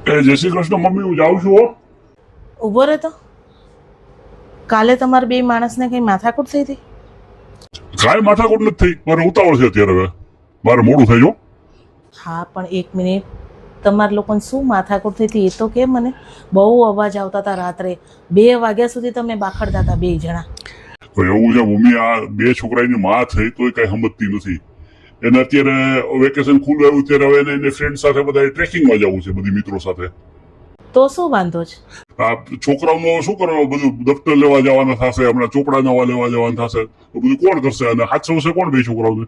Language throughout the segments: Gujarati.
જય શ્રી કૃષ્ણ મમ્મી, હું જાઉં છું હો. ઊભો રહે તો. કાલે તમારા બે માણસને કઈ માથાકૂટ થઈ હતી? કાંઈ માથાકૂટ નથી થઈ, મારે ઉતાવળ છે અત્યારે. હવે મારે મોડું થઈ ગયું. હા પણ એક મિનિટ, તમારા લોકોને શું માથાકૂટ થઈ હતી એ તો કે મને. બહુ અવાજ આવતા હતા રાત્રે, 2 વાગ્યા સુધી તમે બાખડતા હતા 2 જણા. એવું છે મમ્મી, આ 2 છોકરાની માં થઈ તોય કઈ સમજતી નથી. એને અત્યારે વેકેશન ખુલ્લું આવ્યું ત્યારે હવે એને ફ્રેન્ડ સાથે બધા ટ્રેકિંગમાં જવું છે, બધી મિત્રો સાથે. તો શું વાંધો છે? આ છોકરાઓનું શું કરવાનું, બધું દફતર લેવા જવાના થશે, હમણાં ચોપડા નવા લેવા જવાના થશે, તો બધું કોણ કરશે? અને હાથસવશે કોણ 2 છોકરાઓને?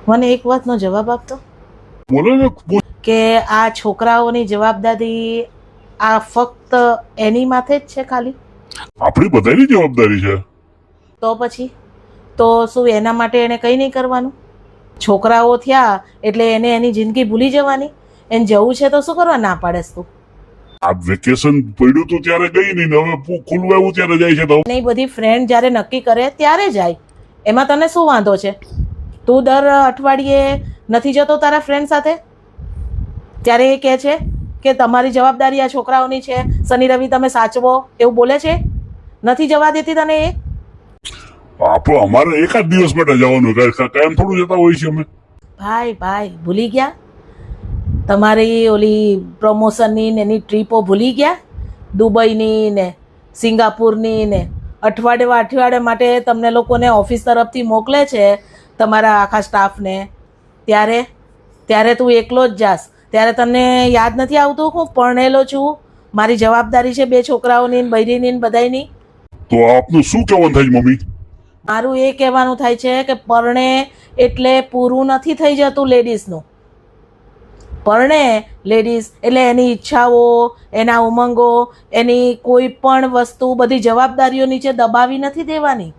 મને એક વાતનો જવાબ આપતો બોલો ને. કે આ છોકરાઓની જવાબદારી આ ફક્ત એની માથે જ છે ખાલી? આપણી બધાની જવાબદારી છે. તો પછી તો શું એના માટે એને કંઈ નહીં કરવાનું? છોકરાઓ થયા એટલે એને એની જિંદગી ભૂલી જવાની? એને જવું છે તો શું કરવા ના પાડેસ તું? આ વેકેશન પડ્યું હતું ત્યારે ગઈ નહીં, હવે ખુલ્લું આવ્યું ત્યારે જાય છે. તો નહીં, બધી ફ્રેન્ડ જ્યારે નક્કી કરે ત્યારે જાય, એમાં તને શું વાંધો છે? તું દર અઠવાડિયે નથી જતો તારા ફ્રેન્ડ સાથે? ત્યારે એ કહે છે કે તમારી જવાબદારી આ છોકરાઓની છે, શનિ રવિ તમે સાચવો, એવું બોલે છે? નથી જવા દેતી તને એ? આપણો અમારે એકાદ દિવસ માટે જવાનું, કાયમ થોડું જતા હોય છે અમે. ભાઈ ભૂલી ગયા? તમારી ઓલી પ્રમોશનની ને એની ટ્રીપો ભૂલી ગયા? દુબઈની ને સિંગાપુરની ને અઠવાડિયે માટે તમને લોકોને ઓફિસ તરફથી મોકલે છે તમારા આખા સ્ટાફને. ત્યારે તું એકલો જ જાસ. ત્યારે તને યાદ નથી આવતું હું પરણેલો છું, મારી જવાબદારી છે 2 છોકરાઓની ને બૈરીની ને બધાયની? તો આપનું શું કહેવાનું થાય છે મમ્મી? મારું એ કહેવાનું થાય છે કે પરણે એટલે પૂરું નથી થઈ જતું લેડીઝનું. પરણે લેડીઝ એટલે એની ઈચ્છાઓ, એના ઉમંગો, એની કોઈ પણ વસ્તુ બધી જવાબદારીઓ નીચે દબાવી નથી દેવાની.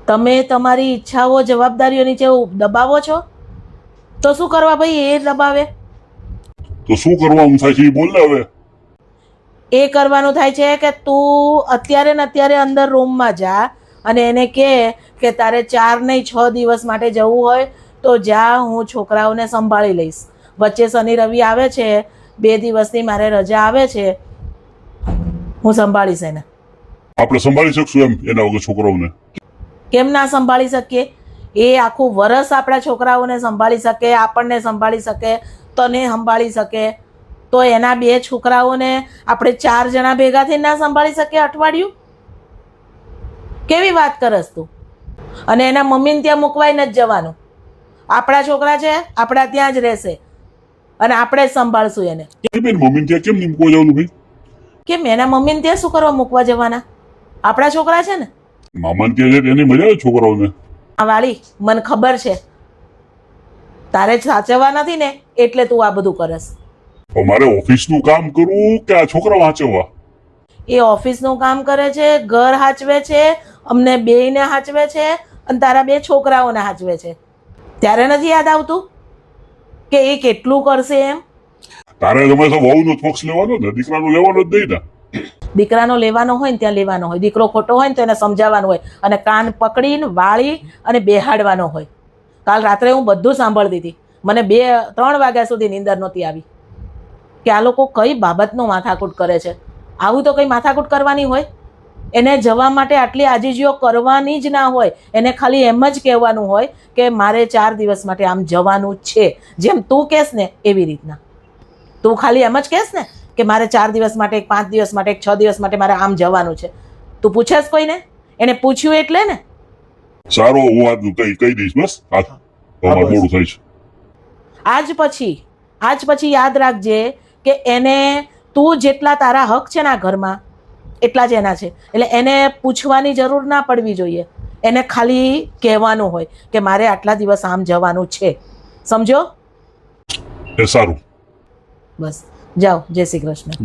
તમે તમારી ઈચ્છાઓ જવાબદારીઓ નીચે દબાવો છો તો શું કરવા ભાઈ? એ દબાવે તો શું કરવાનું થાય છે એ બોલ ને હવે. એ કરવાનું થાય છે કે તું અત્યારે ને અત્યારે અંદર રૂમમાં જા અને એને કહે કે તારે 4 નહીં 6 દિવસ માટે જવું હોય તો જા, હું છોકરાઓને સંભાળી લઈશ. વચ્ચે શનિ રવિ આવે છે, 2 દિવસની મારે રજા આવે છે, હું સંભાળીશ એને. આપણે સંભાળી શકશું એમ એના વગર છોકરાઓને? કેમ ના સંભાળી શકીએ? એ આખું વરસ આપણા છોકરાઓને સંભાળી શકે, આપણને સંભાળી શકે, તને સંભાળી શકે, તો એના 2 છોકરાઓને આપણે 4 જણા ભેગા થઈને ના સંભાળી શકીએ અઠવાડિયું? કેવી વાત કરસ તું? અને એના મમ્મીને ત્યાં મૂકવાય નથી જવાનું. આપણા છોકરા છે, આપણા ત્યાં જ રહેશે અને આપણે જ સંભાળશું એને. મમ્મી ત્યાં કેમ નહીં મૂકવા જવાનું ભાઈ? કેમ એના મમ્મીને ત્યાં શું કરવા મૂકવા જવાના? આપણા છોકરા છે ને. મામાને ત્યાં એની મજા આવે છોકરાઓને. આ વાળી મને ખબર છે, તારે જ સાચવવા નથી ને એટલે તું આ બધું કરસ. મારે ઓફિસનું કામ કરવું કે આ છોકરા વાંચવા? એ ઓફિસનું કામ કરે છે, ઘર હાચવે છે, અમને બેયને હાચવે છે અને તારા 2 છોકરાઓને હાચવે છે. ત્યારે નથી યાદ આવતું કે એ કેટલું કરશે એમ? તારે હંમેશા વહુનો જ પક્ષ લેવાનો ને, દીકરાનો લેવાનો જ નહીં ને. દીકરાનો લેવાનો હોય ને ત્યાં લેવાનો હોય. દીકરો ખોટો હોય ને તો એને સમજાવવાનો હોય અને કાન પકડીને વાળી અને બેહાડવાનો હોય. કાલ રાત્રે હું બધું સાંભળતી હતી, મને 2-3 વાગ્યા સુધી નીંદર નહોતી આવી કે આ લોકો કઈ બાબતનો માથાકૂટ કરે છે. આવું તો કઈ માથાકૂટ કરવાની હોય? એને જવા માટે આટલી આજીજીઓ કરવાની જ ના હોય. એને ખાલી એમ જ કહેવાનું હોય કે મારે 4 દિવસ માટે આમ જવાનું છે. જેમ તું કહેશ ને એવી રીતના. તું ખાલી એમ જ કહેશ ને કે મારે 4 દિવસ માટે, 5 દિવસ માટે, 6 દિવસ માટે મારે આમ જવાનું છે. તું પૂછેશ કોઈને? એને પૂછ્યું એટલે ને. સારો, હું આ કહી દઈશ. બસ મોડું થાય છે. આજ પછી યાદ રાખજે કે એને તું જેટલા તારા હક છે ને આ ઘરમાં એટલા જ એના છે. એટલે એને પૂછવાની જરૂર ના પડવી જોઈએ. એને ખાલી કહેવાનું હોય કે મારે આટલા દિવસ આમ જવાનું છે. સમજો? એ સારું. બસ જાઓ. જય શ્રી કૃષ્ણ.